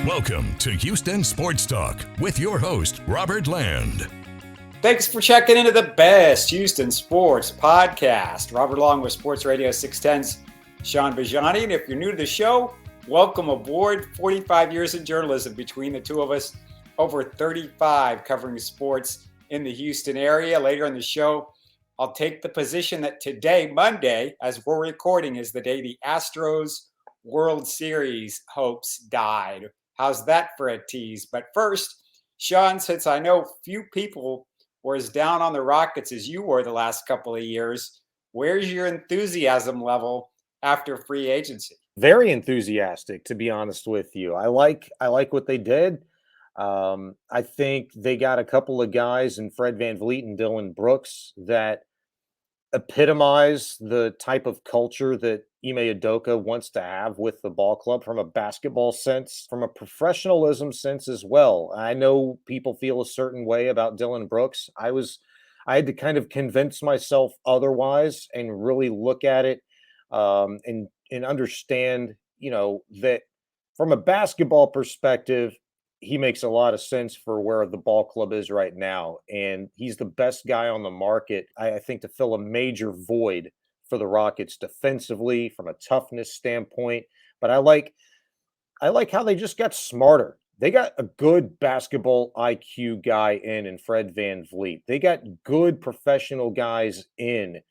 Welcome to Houston Sports Talk with your host, Robert Land. Thanks for checking into the best Houston sports podcast. Robert Long with Sports Radio 610's Shaun Bijani. And if you're new to the show, welcome aboard. 45 years in journalism between the two of us, over 35 covering sports in the Houston area. Later in the show, I'll take the position that today, Monday, as we're recording, is the day the Astros World Series hopes died. How's that for a tease? But first, Shaun, since I know few people were as down on the Rockets as you were the last couple of years, where's your enthusiasm level after free agency? Very enthusiastic, to be honest with you. I like what they did. I think they got a couple of guys in Fred VanVleet and Dillon Brooks that epitomize the type of culture that Ime Udoka wants to have with the ball club from a basketball sense, from a professionalism sense as well. I know people feel a certain way about Dillon Brooks. I had to kind of convince myself otherwise and really look at it and understand, that from a basketball perspective, he makes a lot of sense for where the ball club is right now. And he's the best guy on the market, I think, to fill a major void for the Rockets defensively from a toughness standpoint. But I like how they just got smarter. They got a good basketball IQ guy in Fred VanVleet. They got good professional guys in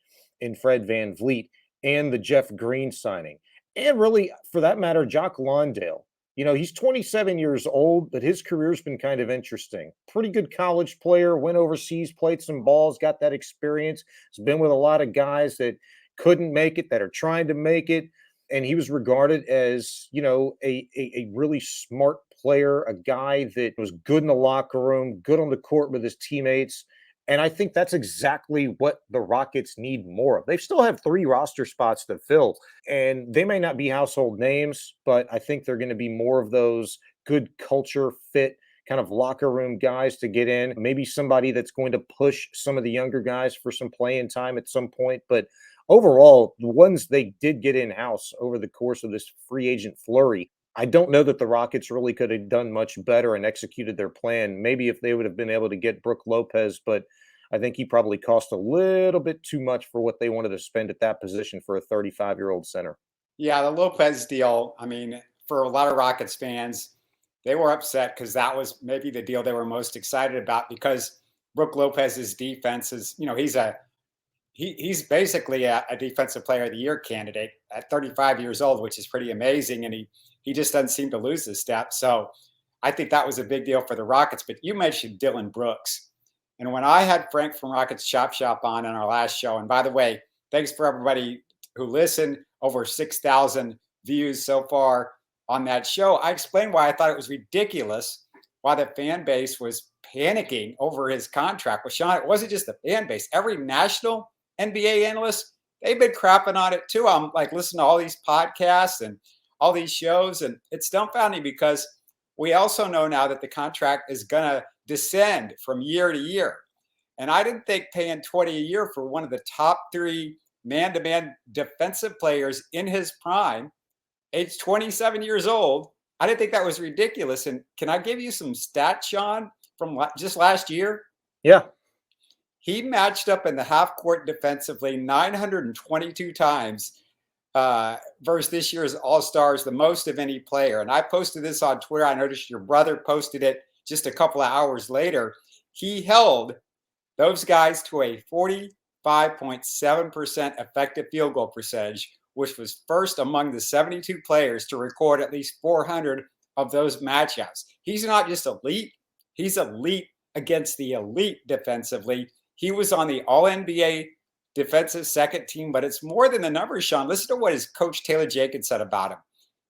Fred VanVleet and the Jeff Green signing. And really, for that matter, Jock Lawndale. He's 27 years old, but his career's been kind of interesting. Pretty good college player, went overseas, played some balls, got that experience. Has been with a lot of guys that couldn't make it, that are trying to make it. And he was regarded as, a really smart player, a guy that was good in the locker room, good on the court with his teammates. And I think that's exactly what the Rockets need more of. They still have 3 roster spots to fill, and they may not be household names, but I think they're going to be more of those good culture fit kind of locker room guys to get in. Maybe somebody that's going to push some of the younger guys for some playing time at some point. But overall, the ones they did get in-house over the course of this free agent flurry, I don't know that the Rockets really could have done much better and executed their plan. Maybe if they would have been able to get Brook Lopez, but I think he probably cost a little bit too much for what they wanted to spend at that position for a 35-year-old center. Yeah, the Lopez deal, for a lot of Rockets fans, they were upset because that was maybe the deal they were most excited about, because Brook Lopez's defense is, he's basically a defensive player of the year candidate at 35 years old, which is pretty amazing. And he just doesn't seem to lose his step. So I think that was a big deal for the Rockets. But you mentioned Dillon Brooks. And when I had Frank from Rockets Chop Shop on our last show, and by the way, thanks for everybody who listened, over 6,000 views so far on that show. I explained why I thought it was ridiculous, why the fan base was panicking over his contract. Well, Shaun, it wasn't just the fan base. Every national NBA analyst, they've been crapping on it too. I'm like listening to all these podcasts and all these shows, and it's dumbfounding because we also know now that the contract is going to descend from year to year. And I didn't think paying $20 a year for one of the top 3 man-to-man defensive players in his prime, age 27 years old, I didn't think that was ridiculous. And can I give you some stats, Shaun, from just last year? Yeah. He matched up in the half court defensively 922 times versus this year's All-Stars, the most of any player. And I posted this on Twitter. I noticed your brother posted it just a couple of hours later. He held those guys to a 45.7% effective field goal percentage, which was first among the 72 players to record at least 400 of those matchups. He's not just elite, he's elite against the elite defensively. He was on the All-NBA defensive second team, but it's more than the numbers, Shaun. Listen to what his coach Taylor Jenkins said about him.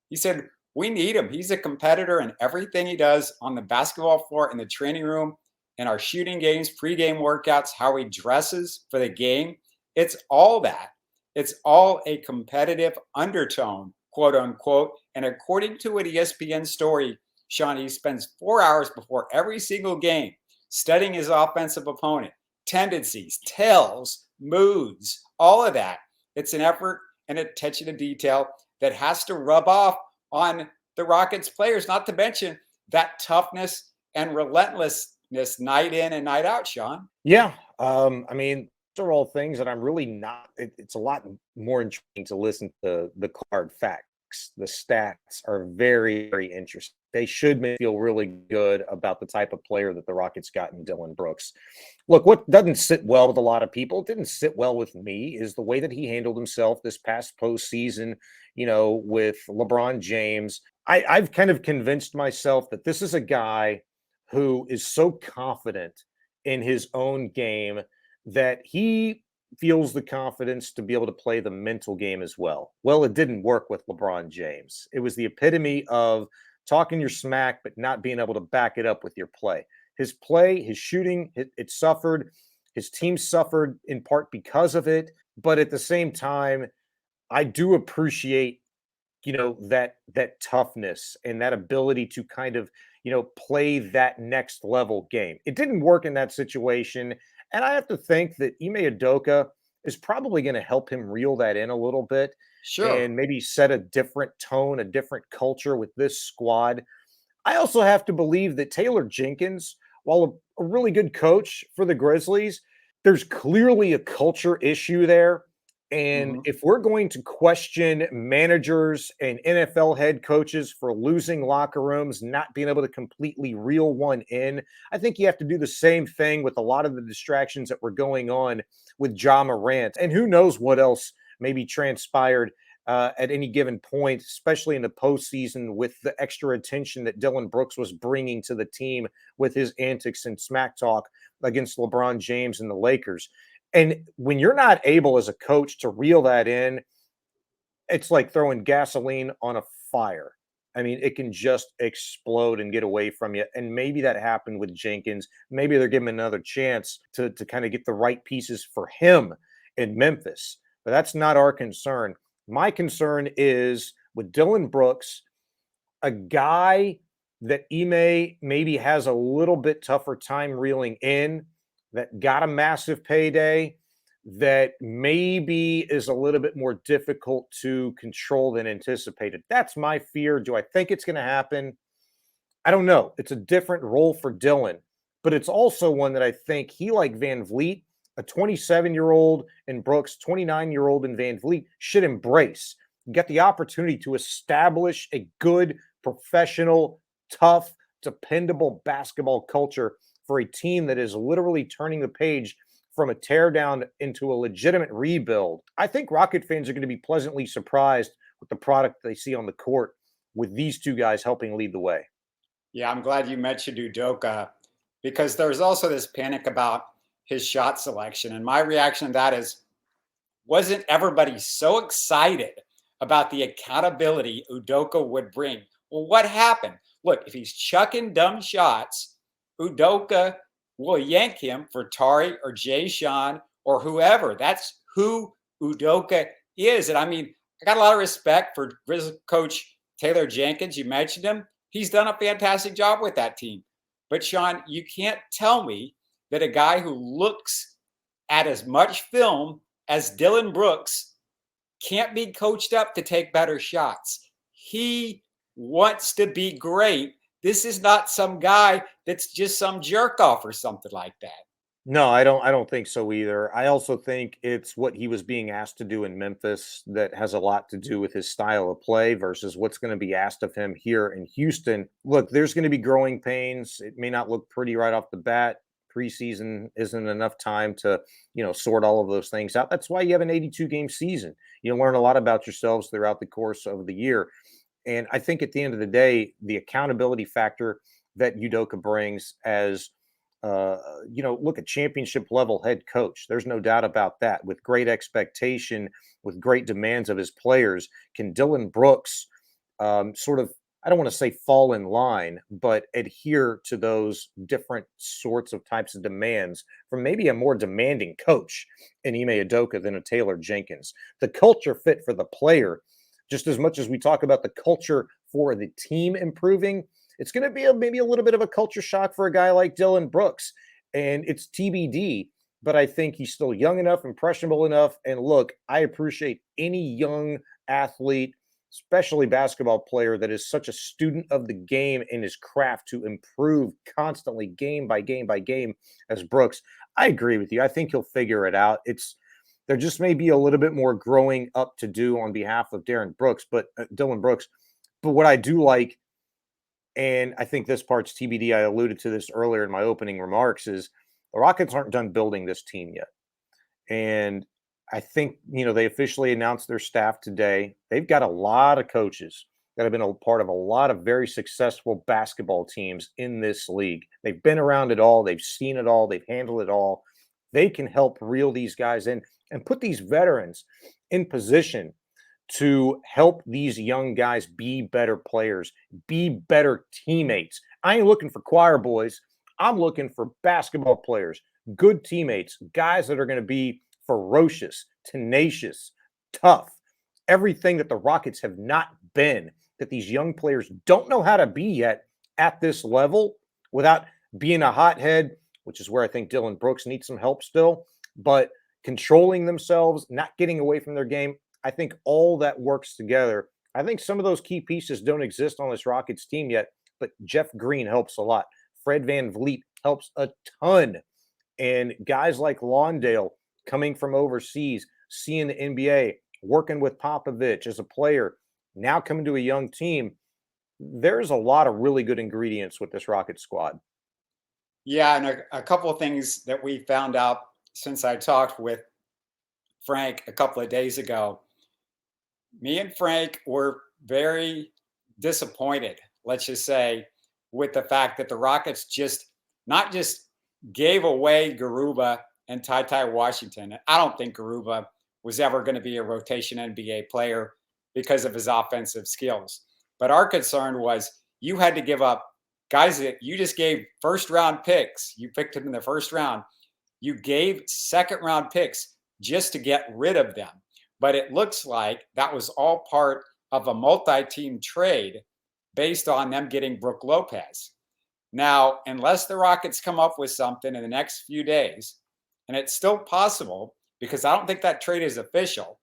He said, we need him. He's a competitor in everything he does on the basketball floor, in the training room, in our shooting games, pregame workouts, how he dresses for the game. It's all that. It's all a competitive undertone, quote unquote. And according to an ESPN story, Shaun, he spends 4 hours before every single game studying his offensive opponent, tendencies, tells, moods, all of that. It's an effort and attention to detail that has to rub off on the Rockets players, not to mention that toughness and relentlessness night in and night out, Shaun. Yeah. I mean, those are all things that I'm really not. It's a lot more intriguing to listen to the card facts. The stats are very, very interesting. They should make me feel really good about the type of player that the Rockets got in Dillon Brooks. Look, what doesn't sit well with a lot of people, it didn't sit well with me, is the way that he handled himself this past postseason, with LeBron James. I've kind of convinced myself that this is a guy who is so confident in his own game that he feels the confidence to be able to play the mental game as well. Well, it didn't work with LeBron James. It was the epitome of talking your smack, but not being able to back it up with your play. His play, his shooting, it suffered. His team suffered in part because of it. But at the same time, I do appreciate, that toughness and that ability to kind of, play that next level game. It didn't work in that situation. And I have to think that Ime Udoka is probably going to help him reel that in a little bit Sure. and maybe set a different tone, a different culture with this squad. I also have to believe that Taylor Jenkins, while a really good coach for the Grizzlies, there's clearly a culture issue there. And if we're going to question managers and NFL head coaches for losing locker rooms, not being able to completely reel one in, I think you have to do the same thing with a lot of the distractions that were going on with Ja Morant. And who knows what else maybe transpired at any given point, especially in the postseason with the extra attention that Dillon Brooks was bringing to the team with his antics and smack talk against LeBron James and the Lakers. And when you're not able as a coach to reel that in, it's like throwing gasoline on a fire. I mean, it can just explode and get away from you. And maybe that happened with Jenkins. Maybe they're giving him another chance to kind of get the right pieces for him in Memphis. But that's not our concern. My concern is with Dillon Brooks, a guy that Ime maybe has a little bit tougher time reeling in, that got a massive payday, that maybe is a little bit more difficult to control than anticipated. That's my fear. Do I think it's going to happen? I don't know. It's a different role for Dillon, but it's also one that I think he, like Van Vliet, a 27-year-old in Brooks, 29-year-old in Van Vliet, should embrace. Get the opportunity to establish a good, professional, tough, dependable basketball culture for a team that is literally turning the page from a teardown into a legitimate rebuild. I think Rocket fans are going to be pleasantly surprised with the product they see on the court with these two guys helping lead the way. Yeah, I'm glad you mentioned Udoka because there's also this panic about his shot selection. And my reaction to that is, wasn't everybody so excited about the accountability Udoka would bring? Well, what happened? Look, if he's chucking dumb shots, Udoka will yank him for Tari or Jay Sean or whoever. That's who Udoka is. And I mean, I got a lot of respect for Grizzlies coach Taylor Jenkins. You mentioned him. He's done a fantastic job with that team. But Shaun, you can't tell me that a guy who looks at as much film as Dillon Brooks can't be coached up to take better shots. He wants to be great. This is not some guy that's just some jerk off or something like that. No, I don't think so either. I also think it's what he was being asked to do in Memphis that has a lot to do with his style of play versus what's going to be asked of him here in Houston. Look, there's going to be growing pains. It may not look pretty right off the bat. Preseason isn't enough time to, sort all of those things out. That's why you have an 82-game season. You learn a lot about yourselves throughout the course of the year. And I think at the end of the day, the accountability factor that Udoka brings as look, a championship level head coach. There's no doubt about that. With great expectation, with great demands of his players, can Dillon Brooks sort of, I don't want to say fall in line, but adhere to those different sorts of types of demands from maybe a more demanding coach in Ime Udoka than a Taylor Jenkins. The culture fit for the player, just as much as we talk about the culture for the team improving, it's going to be maybe a little bit of a culture shock for a guy like Dillon Brooks. And it's TBD, but I think he's still young enough, impressionable enough. And look, I appreciate any young athlete especially basketball player that is such a student of the game and his craft to improve constantly game by game by game as Brooks. I agree with you. I think he'll figure it out. There just may be a little bit more growing up to do on behalf of Dillon Brooks. But what I do like, and I think this part's TBD, I alluded to this earlier in my opening remarks, is the Rockets aren't done building this team yet. And I think, they officially announced their staff today. They've got a lot of coaches that have been a part of a lot of very successful basketball teams in this league. They've been around it all. They've seen it all. They've handled it all. They can help reel these guys in and put these veterans in position to help these young guys be better players, be better teammates. I ain't looking for choir boys. I'm looking for basketball players, good teammates, guys that are going to be ferocious, tenacious, tough, everything that the Rockets have not been, that these young players don't know how to be yet at this level without being a hothead, which is where I think Dillon Brooks needs some help still, but controlling themselves, not getting away from their game. I think all that works together. I think some of those key pieces don't exist on this Rockets team yet, but Jeff Green helps a lot. Fred VanVleet helps a ton. And guys like Lawndale coming from overseas, seeing the NBA, working with Popovich as a player, now coming to a young team, there's a lot of really good ingredients with this Rocket squad. Yeah, and a couple of things that we found out since I talked with Frank a couple of days ago. Me and Frank were very disappointed, let's just say, with the fact that the Rockets not just gave away Garuba and Ty Washington. I don't think Garuba was ever going to be a rotation NBA player because of his offensive skills. But our concern was you had to give up guys that you just gave first round picks. You picked them in the first round. You gave second round picks just to get rid of them. But it looks like that was all part of a multi-team trade based on them getting Brook Lopez. Now, unless the Rockets come up with something in the next few days, and it's still possible because I don't think that trade is official,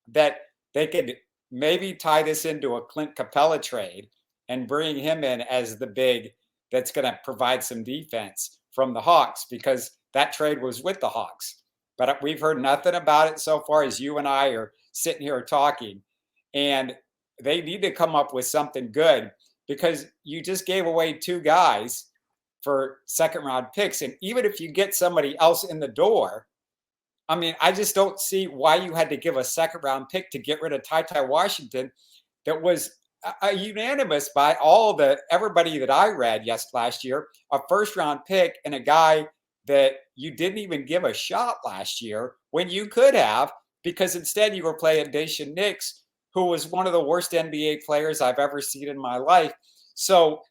that they could maybe tie this into a Clint Capella trade and bring him in as the big that's going to provide some defense from the Hawks, because that trade was with the Hawks. But we've heard nothing about it so far as you and I are sitting here talking. And they need to come up with something good, because you just gave away two guys for second round picks. And even if you get somebody else in the door, I mean, I just don't see why you had to give a second round pick to get rid of Ty Washington. That was unanimous by everybody that I read last year, a first round pick and a guy that you didn't even give a shot last year when you could have, because instead you were playing Daishen Nix, who was one of the worst NBA players I've ever seen in my life. So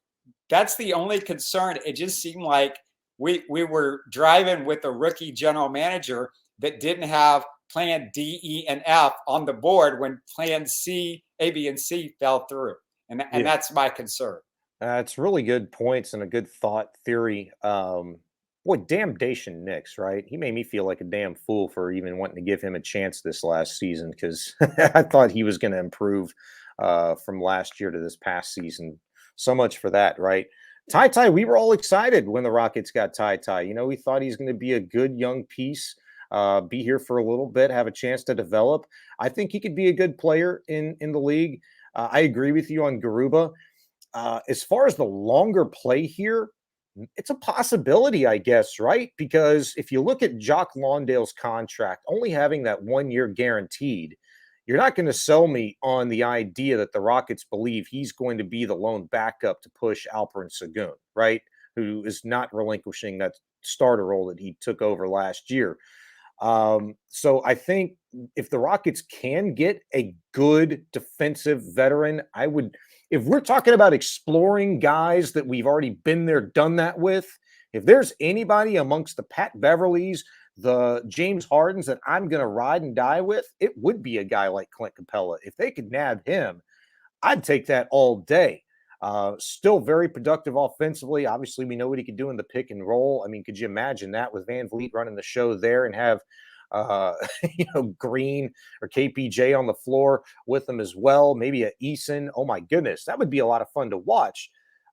that's the only concern. It just seemed like we were driving with a rookie general manager that didn't have plan D, E, and F on the board when plan C, A, B, and C fell through. And that's my concern. It's really good points and a good thought theory. Boy, damn Daishen Nix, right? He made me feel like a damn fool for even wanting to give him a chance this last season, because I thought he was going to improve from last year to this past season. So much for that, right? Ty, we were all excited when the Rockets got Ty. We thought he's going to be a good young piece, be here for a little bit, have a chance to develop. I think he could be a good player in the league. I agree with you on Garuba. As far as the longer play here, it's a possibility, I guess, right? Because if you look at Jock Lawndale's contract, only having that 1 year guaranteed, you're not going to sell me on the idea that the Rockets believe he's going to be the lone backup to push Alperen Sengun, right? Who is not relinquishing that starter role that he took over last year. So I think if the Rockets can get a good defensive veteran, if we're talking about exploring guys that we've already been there, done that with, if there's anybody amongst the Pat Beverleys, the James Hardens that I'm going to ride and die with, it would be a guy like Clint Capella. If they could nab him, I'd take that all day. Still very productive offensively. Obviously, we know what he could do in the pick and roll. I mean, could you imagine that with VanVleet running the show there and have uh, Green or KPJ on the floor with them as well. Maybe a Eason. Oh my goodness, that would be a lot of fun to watch.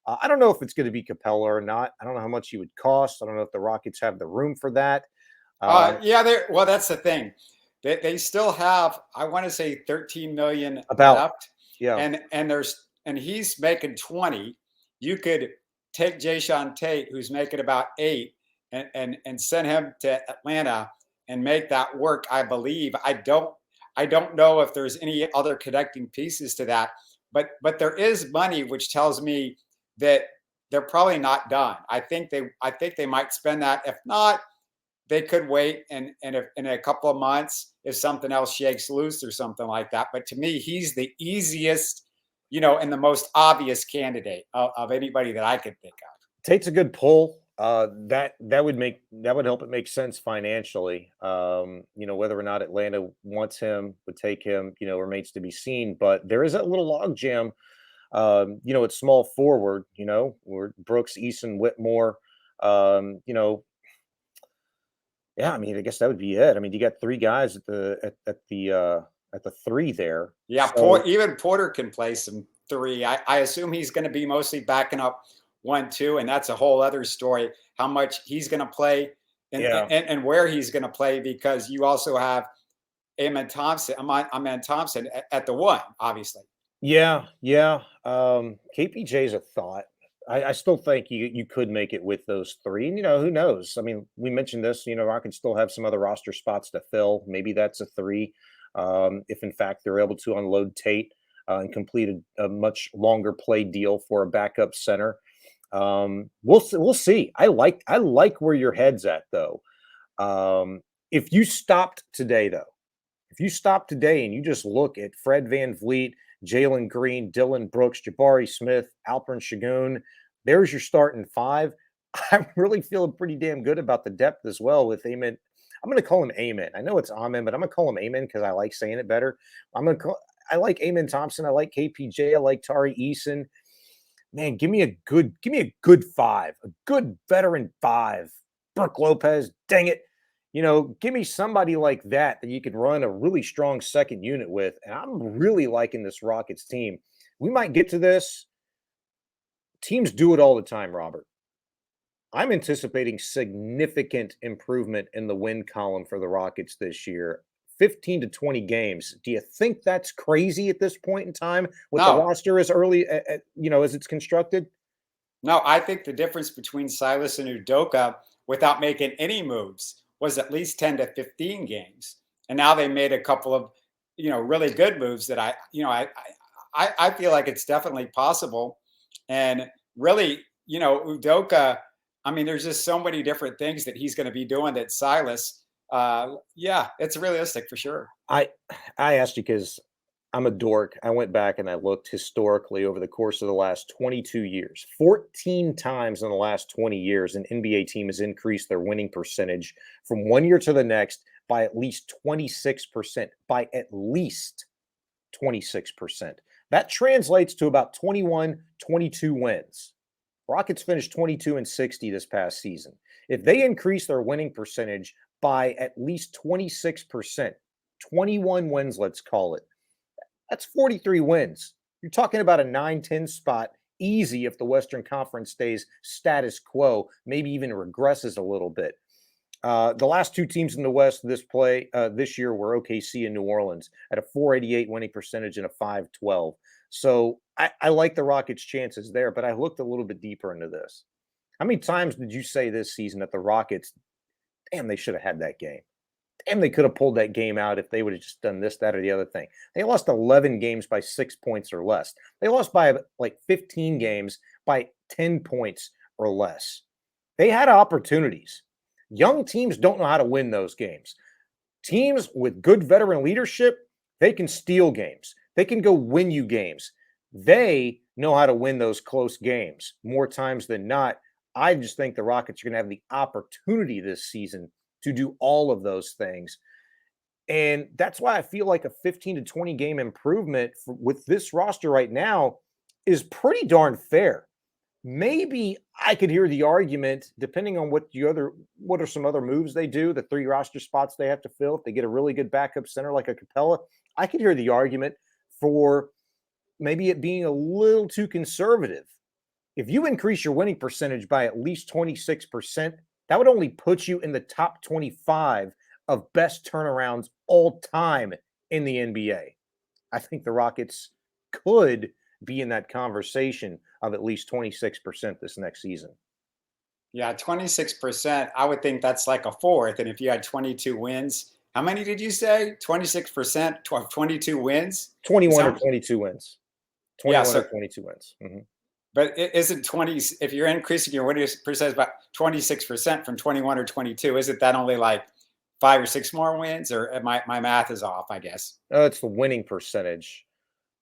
I don't know if it's going to be Capella or not. I don't know how much he would cost. I don't know if the Rockets have the room for that. Yeah, well, that's the thing. They still have, I want to say 13 million About, left. yeah. And he's making 20. You could take Jayshawn Tate, who's making about 8, and send him to Atlanta and make that work, I believe. I don't know if there's any other connecting pieces to that, but there is money, which tells me that they're probably not done. I think they might spend that. If not, they could wait and if, in a couple of months if something else shakes loose or something like that. But to me, he's the easiest, and the most obvious candidate of anybody that I could think of. Tate's a good pull. That would help it make sense financially. Whether or not Atlanta wants him, would take him, remains to be seen. But there is a little logjam, at small forward, where Brooks, Eason, Whitmore, yeah, I mean, I guess that would be it. I mean, you got 3 guys at the 3 there. Yeah, So, even Porter can play some 3. I assume he's going to be mostly backing up 1, 2, and that's a whole other story. How much he's going to play yeah. and where he's going to play, because you also have Amen Thompson at the 1, obviously. Yeah. KPJ's a thought. I still think you could make it with those 3. And, who knows? I mean, we mentioned this, Rockets still have some other roster spots to fill. Maybe that's a 3. If in fact they're able to unload Tate and complete a much longer play deal for a backup center. We'll see. I like where your head's at, though. If you stopped today and you just look at Fred VanVleet, Jalen Green, Dillon Brooks, Jabari Smith, Alperen Şengün, there's your starting 5. I'm really feeling pretty damn good about the depth as well with Amen. I'm going to call him Amen. I know it's Amen, but I'm going to call him Amen because I like saying it better. I like Amen Thompson. I like KPJ. I like Tari Eason. Man, give me a good 5, a good veteran 5. Brook Lopez, dang it. Give me somebody like that you could run a really strong second unit with. And I'm really liking this Rockets team. We might get to this. Teams do it all the time, Robert. I'm anticipating significant improvement in the win column for the Rockets this year. 15 to 20 games. Do you think that's crazy at this point in time with the roster as early, as it's constructed? No, I think the difference between Silas and Udoka without making any moves was at least 10 to 15 games. And now they made a couple of, really good moves that I feel like it's definitely possible. And really, Udoka, I mean, there's just so many different things that he's going to be doing that Silas, yeah, it's realistic for sure. I asked you because I'm a dork. I went back and I looked historically over the course of the last 22 years. 14 times in the last 20 years, an NBA team has increased their winning percentage from one year to the next by at least 26%. By at least 26%. That translates to about 21, 22 wins. Rockets finished 22-60 this past season. If they increase their winning percentage by at least 26%, 21 wins, let's call it, that's 43 wins. You're talking about a 9-10 spot easy if the Western Conference stays status quo, maybe even regresses a little bit. The last 2 teams in the West this year were OKC and New Orleans at a 488 winning percentage and a 512. So I like the Rockets' chances there, but I looked a little bit deeper into this. How many times did you say this season that the Rockets, damn, they should have had that game? Damn, they could have pulled that game out if they would have just done this, that, or the other thing. They lost 11 games by 6 points or less. They lost by like 15 games by 10 points or less. They had opportunities. Young teams don't know how to win those games. Teams with good veteran leadership, they can steal games. They can go win you games. They know how to win those close games more times than not. I just think the Rockets are going to have the opportunity this season to do all of those things. And that's why I feel like a 15 to 20 game improvement with this roster right now is pretty darn fair. maybe I could hear the argument, depending on what are some other moves they do, the 3 roster spots they have to fill. If they get a really good backup center like a Capella, I could hear the argument for maybe it being a little too conservative. If you increase your winning percentage by at least 26%, that would only put you in the top 25 of best turnarounds all time in the NBA. I think the Rockets could be in that conversation of at least 26% this next season. Yeah, 26%. I would think that's like a fourth. And if you had 22 wins, how many did you say? 26%, 22 wins? 21 or 22 wins. 21 Yeah, or 22 wins. but it isn't 20, if you're increasing your winning percentage by 26% from 21 or 22, isn't that only like 5 or 6 more wins? Or my math is off, I guess. It's the winning percentage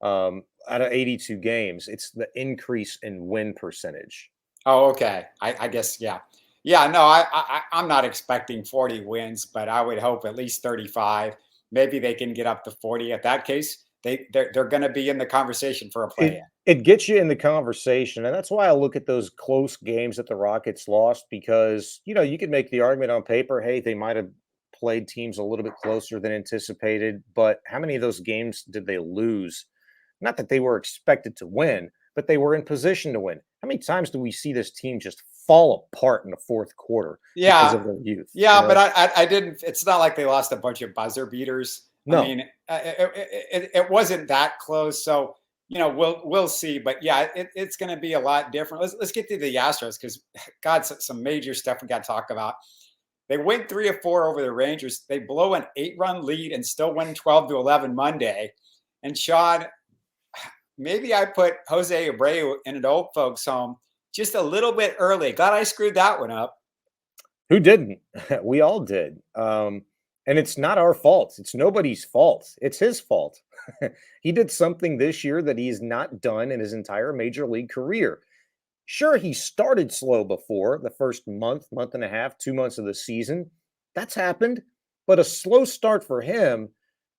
out of 82 games. It's the increase in win percentage. Oh, okay. I guess, yeah. Yeah, no, I'm not expecting 40 wins, but I would hope at least 35. Maybe they can get up to 40. At that case, they're going to be in the conversation for a play-in. It gets you in the conversation, and that's why I look at those close games that the Rockets lost, because you could make the argument on paper, hey, they might have played teams a little bit closer than anticipated, but how many of those games did they lose? Not that they were expected to win, but they were in position to win. How many times do we see this team just fall apart in the fourth quarter because of their youth? Yeah, but I didn't. It's not like they lost a bunch of buzzer beaters. No. I mean, it wasn't that close. So we'll see. But yeah, it's going to be a lot different. Let's get to the Astros because God, some major stuff we got to talk about. They win 3 of 4 over the Rangers. They blow an 8-run lead and still win 12-11 Monday. And Shaun, maybe I put Jose Abreu in an old folks home just a little bit early. Glad I screwed that one up. Who didn't? We all did. And it's not our fault. It's nobody's fault. It's his fault. He did something this year that he's not done in his entire major league career. Sure, he started slow before the first month and a half, 2 months of the season. That's happened. But a slow start for him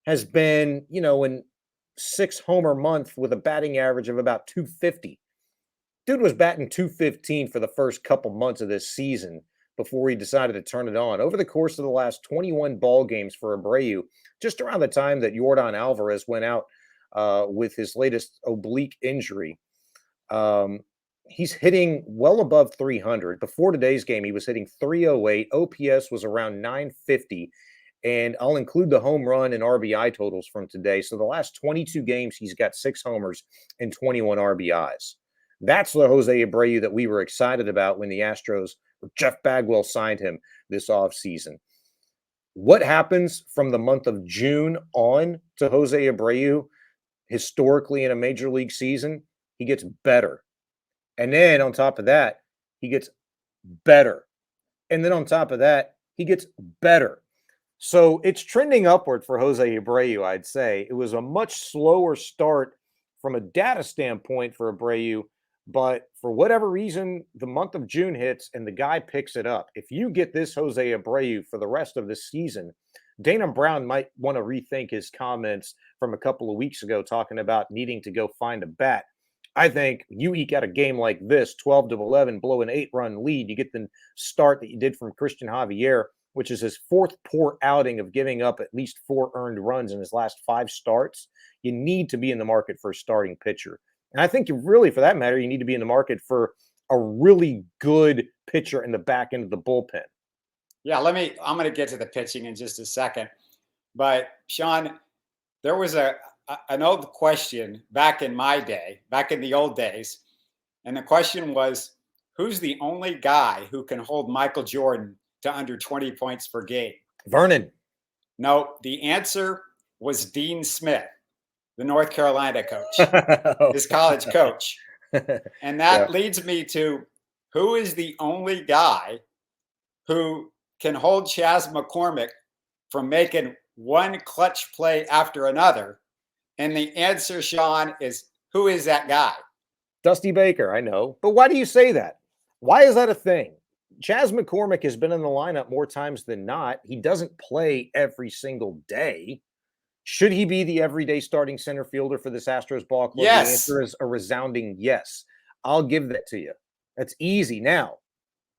has been, in 6 homer month with a batting average of about 250. Dude was batting 215 for the first couple months of this season before he decided to turn it on. Over the course of the last 21 ball games for Abreu, just around the time that Yordan Alvarez went out with his latest oblique injury, he's hitting well above 300. Before today's game, he was hitting 308. OPS was around 950. And I'll include the home run and RBI totals from today. So the last 22 games, he's got 6 homers and 21 RBIs. That's the Jose Abreu that we were excited about when the Astros, Jeff Bagwell, signed him this offseason. What happens from the month of June on to Jose Abreu historically in a major league season? He gets better. And then on top of that, he gets better. And then on top of that, he gets better. So it's trending upward for Jose Abreu, I'd say. It was a much slower start from a data standpoint for Abreu, but for whatever reason, the month of June hits and the guy picks it up. If you get this Jose Abreu for the rest of the season, Dana Brown might want to rethink his comments from a couple of weeks ago talking about needing to go find a bat. I think you eke out a game like this, 12-11, blow an 8-run lead. You get the start that you did from Christian Javier, which is his 4th poor outing of giving up at least 4 earned runs in his last 5 starts. You need to be in the market for a starting pitcher. And I think you really, for that matter, you need to be in the market for a really good pitcher in the back end of the bullpen. Yeah, I'm going to get to the pitching in just a second. But Shaun, there was an old question back in my day, back in the old days. And the question was, who's the only guy who can hold Michael Jordan to under 20 points per game? Vernon. No, the answer was Dean Smith, the North Carolina coach, his college coach. And that leads me to, who is the only guy who can hold Chas McCormick from making one clutch play after another? And the answer, Shaun, is, who is that guy? Dusty Baker, I know. But why do you say that? Why is that a thing? Chas McCormick has been in the lineup more times than not. He doesn't play every single day. Should he be the everyday starting center fielder for this Astros ball club? Yes. The answer is a resounding yes. I'll give that to you. That's easy. Now,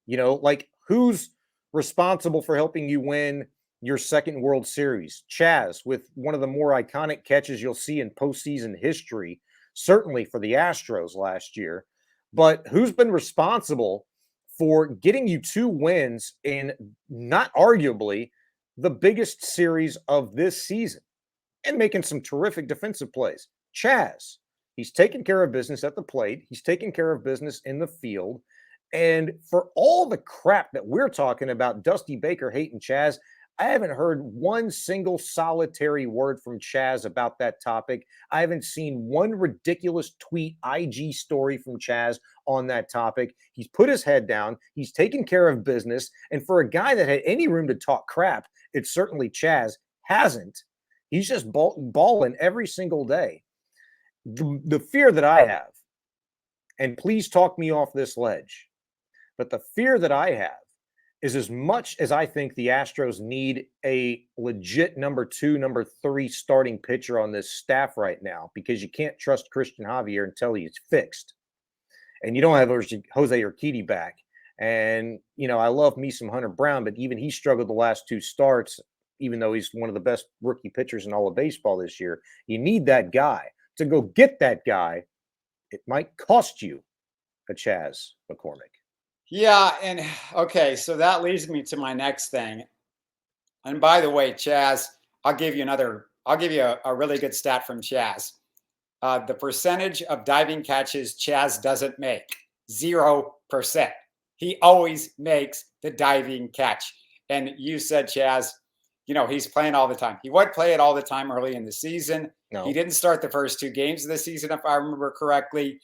like who's responsible for helping you win your second World Series? Chas, with one of the more iconic catches you'll see in postseason history, certainly for the Astros last year. But who's been responsible for getting you 2 wins in not arguably the biggest series of this season and making some terrific defensive plays? Chas. He's taking care of business at the plate. He's taking care of business in the field. And for all the crap that we're talking about, Dusty Baker hating Chas, I haven't heard one single solitary word from Chas about that topic. I haven't seen one ridiculous tweet, IG story from Chas on that topic. He's put his head down. He's taken care of business. And for a guy that had any room to talk crap, it's certainly Chas hasn't. He's just balling every single day. The fear that I have, and please talk me off this ledge, but the fear that I have is, as much as I think the Astros need a legit number 2, number 3 starting pitcher on this staff right now, because you can't trust Christian Javier until he's fixed. And you don't have Jose Urquidy back. And, I love me some Hunter Brown, but even he struggled the last 2 starts, even though he's one of the best rookie pitchers in all of baseball this year. You need that guy. To go get that guy, it might cost you a Chas McCormick. Yeah, and okay, so that leads me to my next thing. And by the way, Chas, I'll give you a really good stat from Chas. The percentage of diving catches Chas doesn't make, 0%. He always makes the diving catch. And you said, Chas, he's playing all the time. He would play it all the time early in the season. No. He didn't start the first 2 games of the season, if I remember correctly.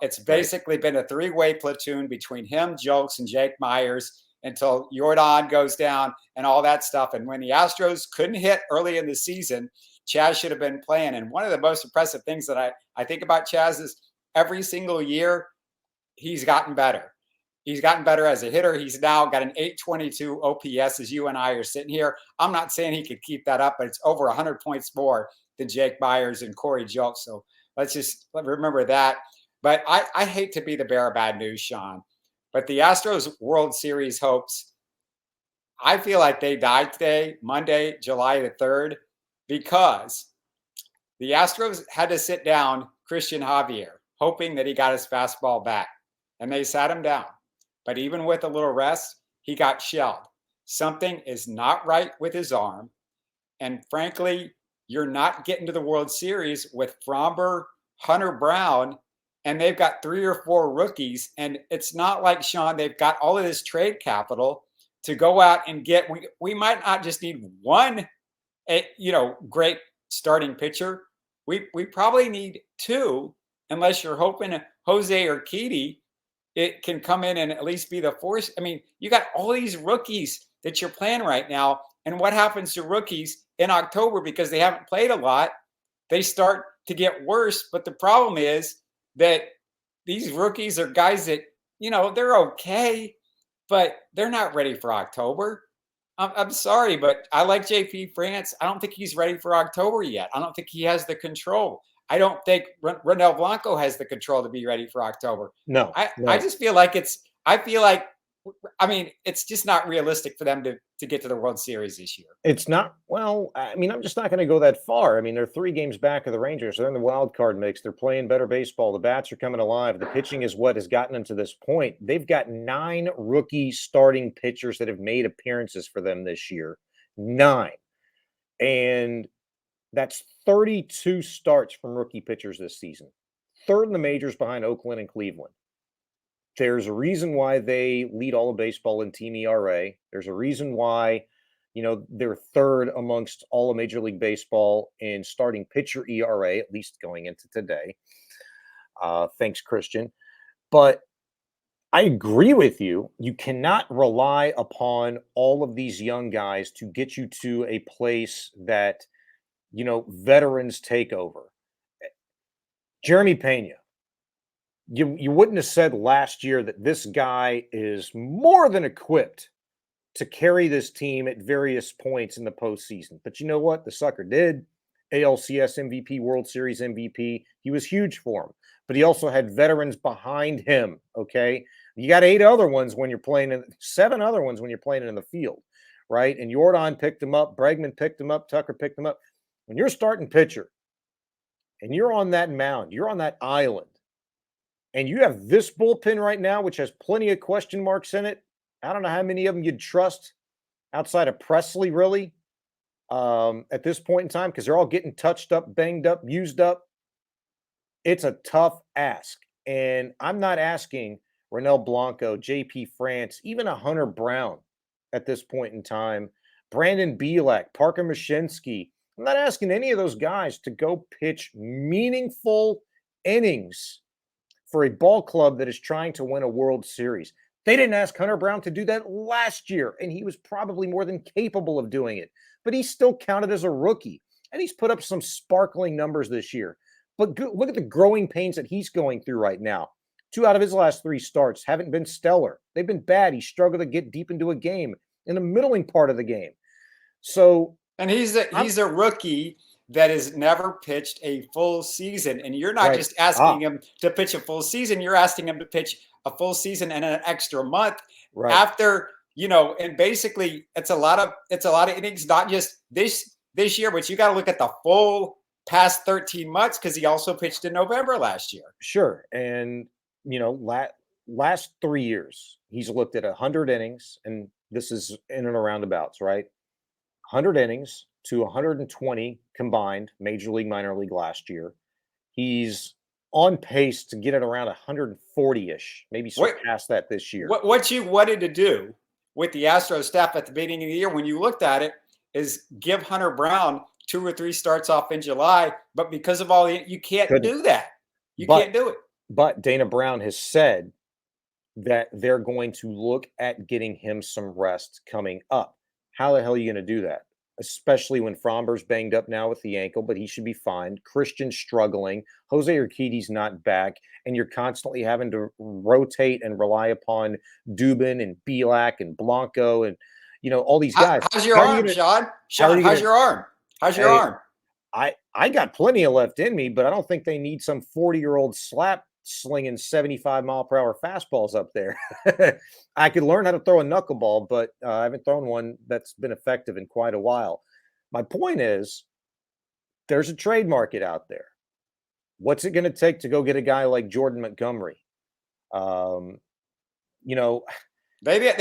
It's basically been a 3-way platoon between him, Jokes, and Jake Myers until Jordan goes down and all that stuff. And when the Astros couldn't hit early in the season, Chas should have been playing. And one of the most impressive things that I think about Chas is every single year he's gotten better. He's gotten better as a hitter. He's now got an 822 OPS as you and I are sitting here. I'm not saying he could keep that up, but it's over 100 points more than Jake Myers and Corey Jokes. So let's just remember that. But I hate to be the bearer of bad news, Sean, but the Astros World Series hopes, I feel like they died today, Monday, July the 3rd, because the Astros had to sit down Christian Javier, hoping that he got his fastball back. And they sat him down. But even with a little rest, he got shelled. Something is not right with his arm. And frankly, you're not getting to the World Series with Fromber, Hunter Brown, and they've got 3 or 4 rookies. And it's not like, Sean, they've got all of this trade capital to go out and get. We might not just need one, great starting pitcher. We probably need 2, unless you're hoping Jose Urquidy it can come in and at least be the force. I mean, you got all these rookies that you're playing right now. And what happens to rookies in October, because they haven't played a lot, they start to get worse. But the problem is that these rookies are guys that, they're okay, but they're not ready for October. I'm sorry, but I like JP France. I don't think he's ready for October yet. I don't think he has the control. I don't think Ronel Blanco has the control to be ready for October. No. I just feel like it's just not realistic for them to get to the World Series this year. It's not. Well, I'm just not going to go that far. They're 3 games back of the Rangers. They're in the wild card mix. They're playing better baseball. The bats are coming alive. The pitching is what has gotten them to this point. They've got 9 rookie starting pitchers that have made appearances for them this year. 9. And that's 32 starts from rookie pitchers this season. 3rd in the majors behind Oakland and Cleveland. There's a reason why they lead all of baseball in team ERA. There's a reason why, they're 3rd amongst all of Major League Baseball in starting pitcher ERA, at least going into today. Thanks, Christian. But I agree with you. You cannot rely upon all of these young guys to get you to a place that, veterans take over. Jeremy Pena. You wouldn't have said last year that this guy is more than equipped to carry this team at various points in the postseason. But you know what? The sucker did. ALCS MVP, World Series MVP. He was huge for him. But he also had veterans behind him, okay, You got 8 other ones when you're playing in 7 other ones when you're playing in the field, right? And Jordan picked him up, Bregman picked him up, Tucker picked him up. When you're starting pitcher and you're on that mound, you're on that island, and you have this bullpen right now, which has plenty of question marks in it. I don't know how many of them you'd trust outside of Presley, really, at this point in time, because they're all getting touched up, banged up, used up. It's a tough ask. And I'm not asking Ronel Blanco, JP France, even a Hunter Brown at this point in time, Brandon Bielak, Parker Mashinsky. I'm not asking any of those guys to go pitch meaningful innings for a ball club that is trying to win a World Series. They didn't ask Hunter Brown to do that last year, and he was probably more than capable of doing it. But he's still counted as a rookie, and he's put up some sparkling numbers this year. But look at the growing pains that he's going through right now. 2 out of his last 3 starts haven't been stellar. They've been bad. He struggled to get deep into a game in the middling part of the game. So, and he's a rookie that has never pitched a full season. And you're not just asking him to pitch a full season. You're asking him to pitch a full season and an extra month after, and basically it's a lot of innings, not just this year, but you got to look at the full past 13 months because he also pitched in November last year. Sure. And, last 3 years, he's looked at 100 innings, and this is in and around abouts, right? 100 innings to 120 combined, Major League, Minor League last year. He's on pace to get it around 140-ish, maybe surpass that this year. What you wanted to do with the Astros staff at the beginning of the year, when you looked at it, is give Hunter Brown 2 or 3 starts off in July, but because of all you can't do that. You can't do it. But Dana Brown has said that they're going to look at getting him some rest coming up. How the hell are you going to do that? Especially when Fromber's banged up now with the ankle, but he should be fine. Christian's struggling. Jose Urquidy's not back. And you're constantly having to rotate and rely upon Dubin and Bielak and Blanco and, all these guys. How's your arm, Sean? How's your arm? How's your arm? I got plenty of left in me, but I don't think they need some 40-year-old slap slinging 75-mile-per-hour fastballs up there. I could learn how to throw a knuckleball, but I haven't thrown one that's been effective in quite a while. My point is, there's a trade market out there. What's it going to take to go get a guy like Jordan Montgomery? They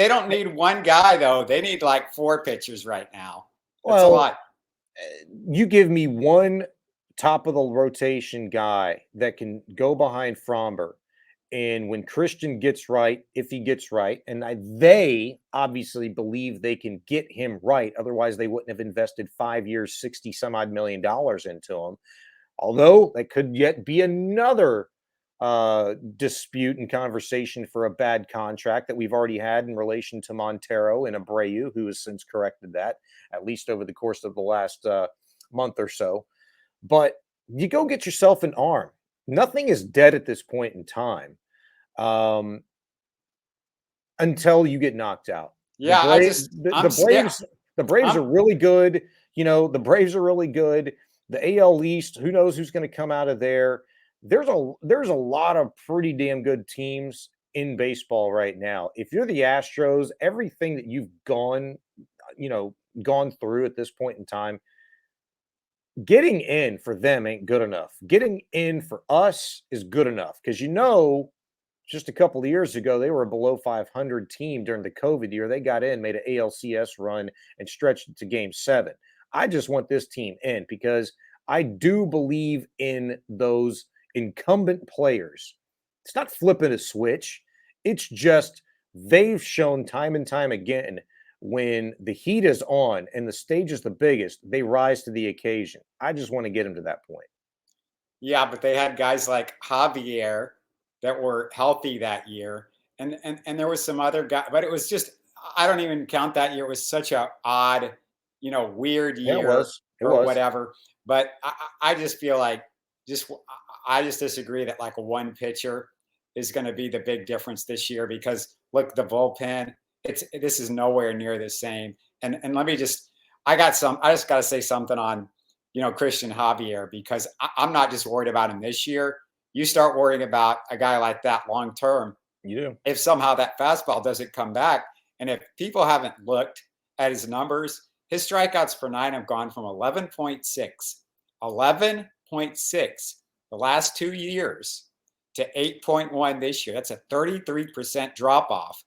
don't need one guy, though. They need like 4 pitchers right now. That's a lot. You give me one top of the rotation guy that can go behind Fromber, and when Christian gets right, if he gets right, and they obviously believe they can get him right, otherwise they wouldn't have invested 5 years, 60 some odd $1 million into him. Although that could yet be another dispute and conversation for a bad contract that we've already had in relation to Montero and Abreu, who has since corrected that, at least over the course of the last month or so. But you go get yourself an arm. Nothing is dead at this point in time until you get knocked out. Yeah, the Braves are really good. The Braves are really good. The AL East, who knows who's going to come out of there? There's a lot of pretty damn good teams in baseball right now. If you're the Astros, everything that you've gone through at this point in time, getting in for them ain't good enough. Getting in for us is good enough because just a couple of years ago, they were a below 500 team during the COVID year. They got in, made an ALCS run, and stretched it to Game 7. I just want this team in because I do believe in those incumbent players. It's not flipping a switch. It's just they've shown time and time again when the heat is on and the stage is the biggest, they rise to the occasion. I just want to get them to that point. Yeah, but they had guys like Javier that were healthy that year. And there was some other guy, but it was just, I don't even count that year. It was such a odd, weird year. Yeah, it was. Whatever. But I just feel like I just disagree that like a one pitcher is going to be the big difference this year because look, the bullpen, this is nowhere near the same. And let me I just got to say something on, Christian Javier, because I'm not just worried about him this year. You start worrying about a guy like that long term. You do. if somehow that fastball doesn't come back. And if people haven't looked at his numbers, his strikeouts per nine have gone from 11.6 the last 2 years to 8.1 this year. That's a 33% drop off.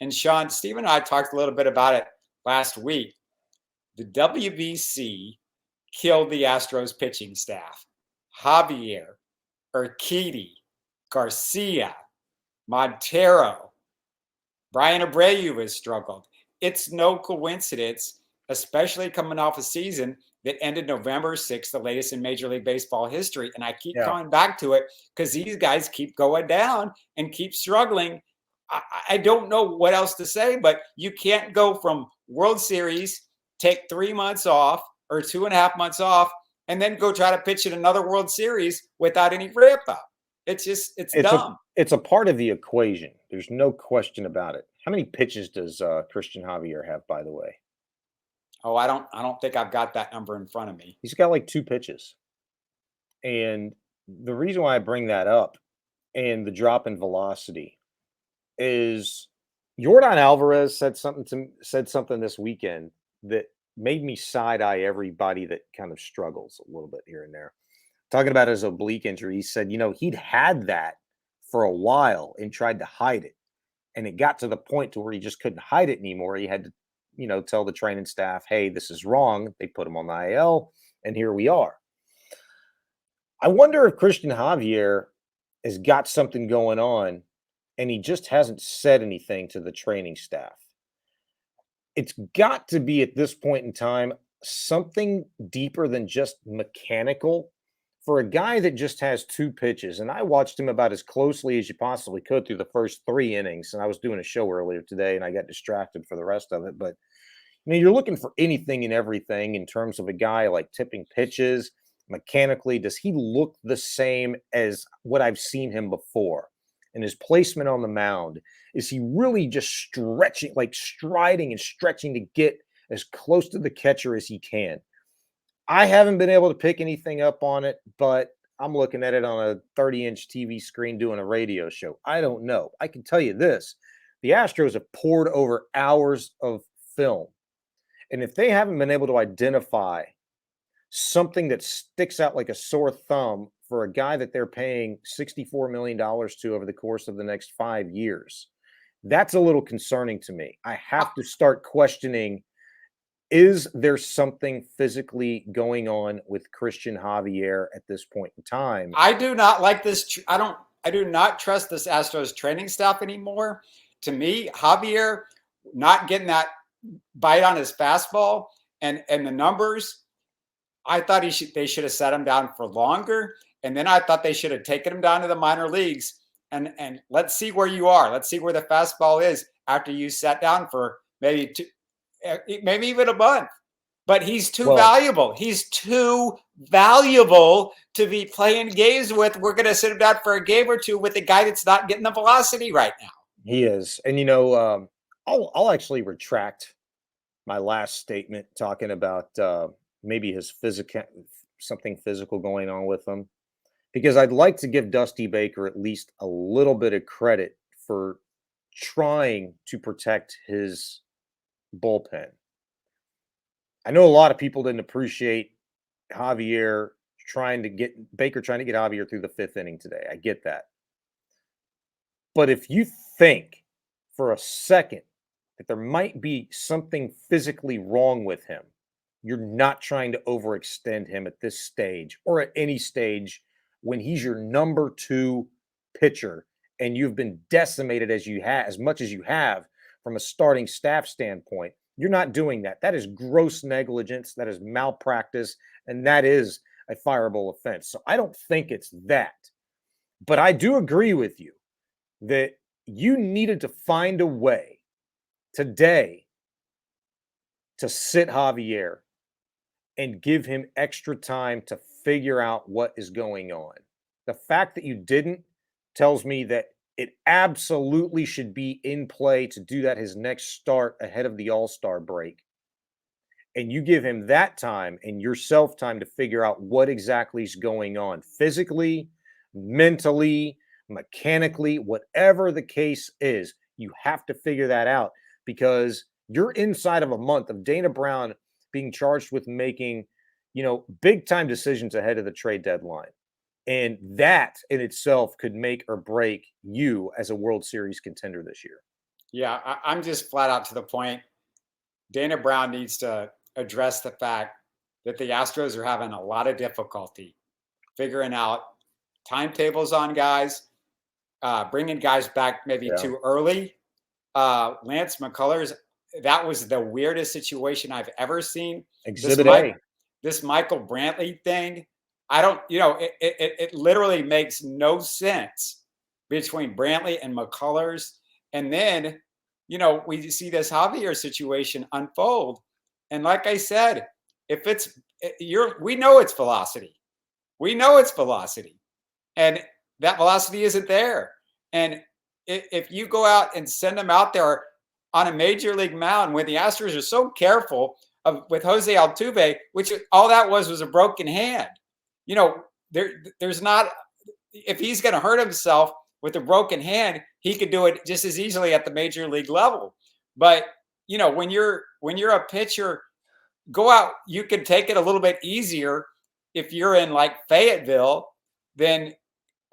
And Shaun, Steve and I talked a little bit about it last week. The WBC killed the Astros pitching staff. Javier, Urquidy, Garcia, Montero, Brian Abreu has struggled. It's no coincidence, especially coming off a season that ended November 6th, the latest in Major League Baseball history. And I keep coming back to it because these guys keep going down and keep struggling. I don't know what else to say, but you can't go from World Series, take 3 months off or 2.5 months off, and then go try to pitch in another World Series without any rip up. It's dumb. It's a part of the equation. There's no question about it. How many pitches does Christian Javier have, by the way? Oh, I don't think I've got that number in front of me. He's got like 2 pitches. And the reason why I bring that up and the drop in velocity is Yordan Alvarez said something this weekend that made me side-eye everybody that kind of struggles a little bit here and there. Talking about his oblique injury, he said, he'd had that for a while and tried to hide it. And it got to the point to where he just couldn't hide it anymore. He had to, tell the training staff, hey, this is wrong. They put him on the IL, and here we are. I wonder if Christian Javier has got something going on and he just hasn't said anything to the training staff. It's got to be at this point in time something deeper than just mechanical for a guy that just has 2 pitches. And I watched him about as closely as you possibly could through the first 3 innings. And I was doing a show earlier today and I got distracted for the rest of it. But you're looking for anything and everything in terms of a guy like tipping pitches mechanically. Does he look the same as what I've seen him before? And his placement on the mound, is he really just stretching, like striding and stretching to get as close to the catcher as he can? I haven't been able to pick anything up on it, but I'm looking at it on a 30-inch TV screen doing a radio show. I don't know. I can tell you this. The Astros have poured over hours of film. And if they haven't been able to identify something that sticks out like a sore thumb for a guy that they're paying $64 million to over the course of the next 5 years, that's a little concerning to me. I have to start questioning, is there something physically going on with Christian Javier at this point in time? I do not like this. I do not trust this Astros training staff anymore. To me, Javier not getting that bite on his fastball and the numbers, I thought they should have set him down for longer. And then I thought they should have taken him down to the minor leagues and let's see where you are. Let's see where the fastball is after you sat down for maybe even a month. But he's too valuable. He's too valuable to be playing games with. We're going to sit him down for a game or two with a guy that's not getting the velocity right now. He is. And, I'll actually retract my last statement talking about maybe his something physical going on with him, because I'd like to give Dusty Baker at least a little bit of credit for trying to protect his bullpen. I know a lot of people didn't appreciate Baker trying to get Javier through the 5th inning today. I get that. But if you think for a second that there might be something physically wrong with him, you're not trying to overextend him at this stage or at any stage when he's your number 2 pitcher and you've been decimated as much as you have from a starting staff standpoint. You're not doing that. That is gross negligence. That is malpractice. And that is a fireable offense. So I don't think it's that. But I do agree with you that you needed to find a way today to sit Javier and give him extra time to figure out what is going on. The fact that you didn't tells me that it absolutely should be in play to do that his next start ahead of the All-Star break. And you give him that time and yourself time to figure out what exactly is going on physically, mentally, mechanically, whatever the case is, you have to figure that out because you're inside of a month of Dana Brown being charged with making, big time decisions ahead of the trade deadline. And that in itself could make or break you as a World Series contender this year. Yeah, I'm just flat out to the point. Dana Brown needs to address the fact that the Astros are having a lot of difficulty figuring out timetables on guys, bringing guys back maybe too early. Lance McCullers, that was the weirdest situation I've ever seen. Exhibit A. This Michael Brantley thing, I don't, it literally makes no sense between Brantley and McCullers. And then, we see this Javier situation unfold. And like I said, we know it's velocity. We know it's velocity. And that velocity isn't there. And if you go out and send them out there on a major league mound when the Astros are so careful with Jose Altuve, which all that was a broken hand. There's not, if he's going to hurt himself with a broken hand, he could do it just as easily at the major league level. But, when you're a pitcher, go out, you can take it a little bit easier if you're in like Fayetteville than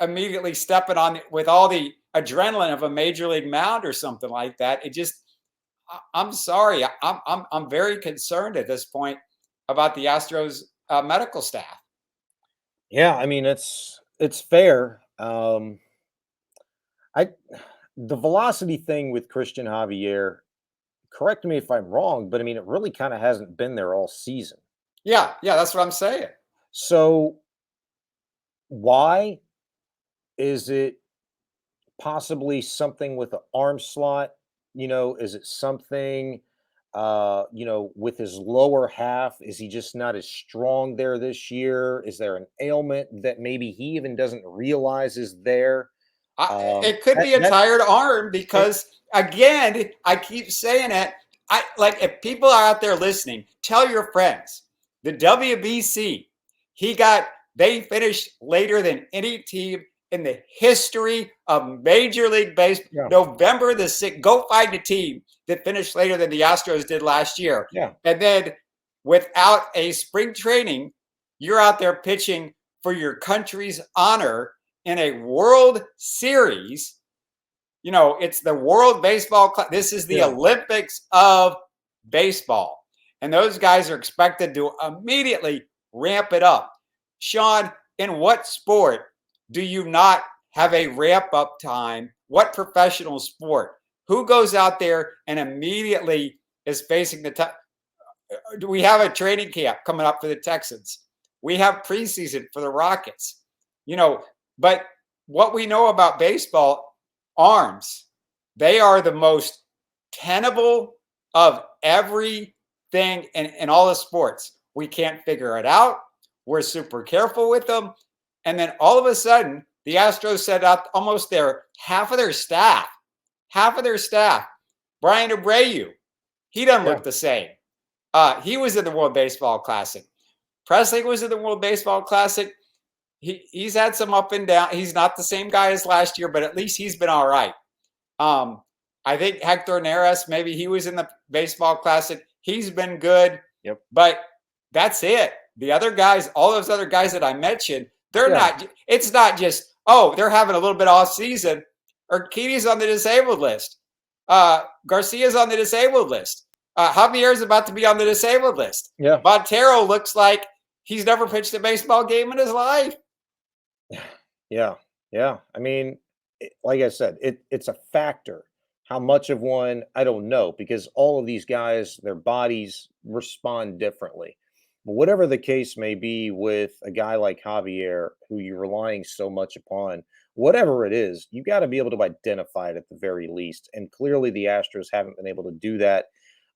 immediately stepping on with all the adrenaline of a major league mound or something like that. I'm sorry. I'm very concerned at this point about the Astros medical staff. Yeah, I mean, it's fair. The velocity thing with Christian Javier, correct me if I'm wrong, but I mean, it really kind of hasn't been there all season. Yeah, that's what I'm saying. So why is it possibly something with the arm slot? Is it something, with his lower half? Is he just not as strong there this year? Is there an ailment that maybe he even doesn't realize is there? It could be a tired arm because, again, I keep saying it. If people are out there listening, tell your friends. The WBC, they finished later than any team in the history of Major League Baseball. Yeah. November the 6th, go find a team that finished later than the Astros did last year. Yeah. And then without a spring training, you're out there pitching for your country's honor in a World Series. It's the World Baseball Classic. This is the Olympics of baseball. And those guys are expected to immediately ramp it up. Shaun, in what sport do you not have a ramp up time? What professional sport? Who goes out there and immediately is facing we have a training camp coming up for the Texans. We have preseason for the Rockets. But what we know about baseball, arms, they are the most tenable of everything in all the sports. We can't figure it out. We're super careful with them. And then all of a sudden, the Astros set out almost half of their staff. Brian Abreu, he doesn't look the same. He was in the World Baseball Classic. Presley was in the World Baseball Classic. He's had some up and down. He's not the same guy as last year, but at least he's been all right. I think Hector Neris, maybe he was in the Baseball Classic. He's been good. Yep. But that's it. The other guys, all those other guys that I mentioned, they're not. It's not just, they're having a little bit off season. Urquidy's on the disabled list. Garcia's on the disabled list. Javier's about to be on the disabled list. Yeah. Montero looks like he's never pitched a baseball game in his life. Yeah. I mean, like I said, it's a factor. How much of one, I don't know, because all of these guys, their bodies respond differently. But whatever the case may be with a guy like Javier, who you're relying so much upon, whatever it is, you got to be able to identify it at the very least. And clearly the Astros haven't been able to do that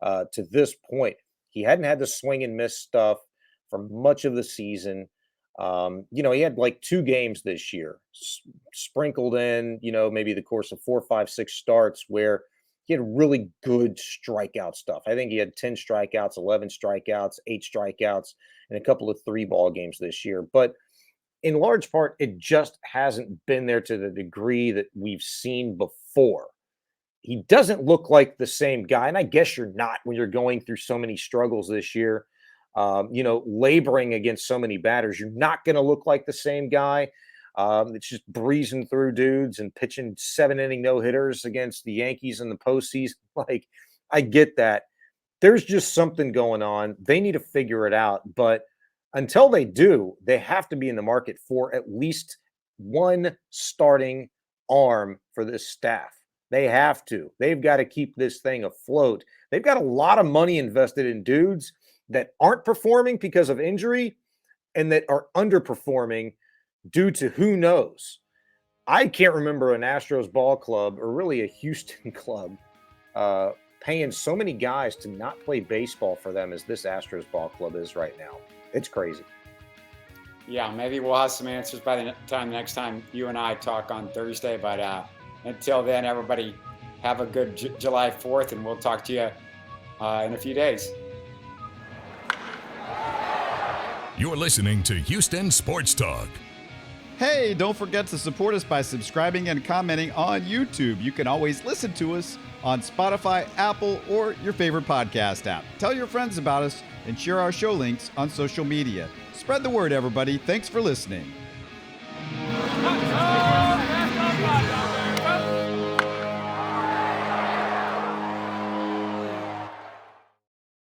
to this point. He hadn't had the swing and miss stuff for much of the season. He had like 2 games this year sprinkled in, maybe the course of 4, 5, 6 starts where he had really good strikeout stuff. I think he had 10 strikeouts, 11 strikeouts, 8 strikeouts, and a couple of 3-ball games this year. But in large part, it just hasn't been there to the degree that we've seen before. He doesn't look like the same guy. And I guess you're not when you're going through so many struggles this year, laboring against so many batters. You're not going to look like the same guy. It's just breezing through dudes and pitching 7-inning no-hitters against the Yankees in the postseason. Like, I get that. There's just something going on. They need to figure it out. But until they do, they have to be in the market for at least one starting arm for this staff. They have to. They've got to keep this thing afloat. They've got a lot of money invested in dudes that aren't performing because of injury and that are underperforming due to who knows. I can't remember an Astros ball club or really a Houston club paying so many guys to not play baseball for them as this Astros ball club is right now. It's crazy. Yeah, maybe we'll have some answers by the time next time you and I talk on Thursday. But until then, everybody have a good July 4th, and we'll talk to you in a few days. You're listening to Houston Sports Talk. Hey, don't forget to support us by subscribing and commenting on YouTube. You can always listen to us on Spotify, Apple, or your favorite podcast app. Tell your friends about us and share our show links on social media. Spread the word, everybody. Thanks for listening.